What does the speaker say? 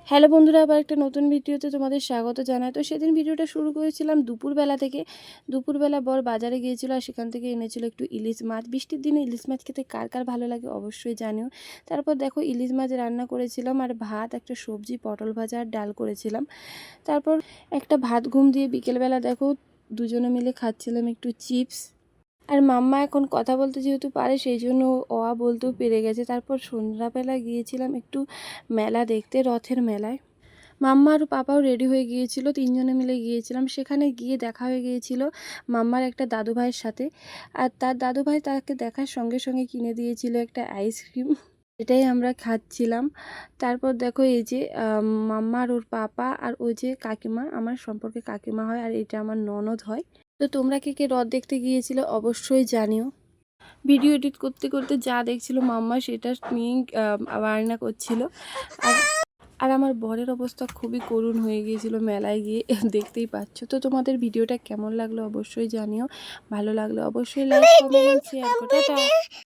Hello বন্ধুরা, আবার একটা নতুন ভিডিওতে তোমাদের স্বাগত জানাই। তো সেদিন ভিডিওটা শুরু করেছিলাম দুপুরবেলা থেকে। দুপুরবেলা বর বাজারে গিয়েছিল আর সেখান থেকে এনেছিল একটু ইলিশ মাছ। বৃষ্টির দিনে ইলিশ মাছ খেতে কার কার ভালো লাগে অবশ্যই জানিও। তারপর দেখো ইলিশ মাছ রান্না করেছিলাম আর ভাত, একটা সবজি, পটল ভাজা আর ডাল করেছিলাম। তারপর একটা ভাত ঘুম দিয়ে বিকেলবেলা দেখো দুজনে মিলে খাচ্ছিলাম একটু চিপস। আর মাম্মা এখন কথা বলতে যেহেতু পারে সেই জন্য ও আ বলতেও পেরে গেছে। তারপর সন্ধ্যাবেলা গিয়েছিলাম একটু মেলা দেখতে, রথের মেলায়। মাম্মা আর পাপাও রেডি হয়ে গিয়েছিল, তিনজনে মিলে গিয়েছিলাম। সেখানে গিয়ে দেখা হয়ে গিয়েছিল মাম্মার একটা দাদু ভাইয়ের সাথে। আর তার দাদু ভাই তাকে দেখার সঙ্গে সঙ্গে কিনে দিয়েছিল একটা আইসক্রিম। এটাই আমরা খাচ্ছিলাম। তারপর দেখো এই যে মাম্মা আর ওর পাপা আর ওই যে কাকিমা, আমার সম্পর্কে কাকিমা হয় আর এটা আমার ননদ হয়। তো তোমরা কে কে রথ দেখতে গিয়েছিলে অবশ্যই জানিও। ভিডিও এডিট করতে করতে যা দেখছিল মাম্মা সেটা নিয়েই বায়না করছিল। আর আর আমার বরের অবস্থা খুবই করুণ হয়ে গিয়েছিল মেলায় গিয়ে, দেখতেই পাচ্ছ। তো তোমাদের ভিডিওটা কেমন লাগলো অবশ্যই জানিও। ভালো লাগলে অবশ্যই লাইক, কমেন্ট, শেয়ার করো। টাটা।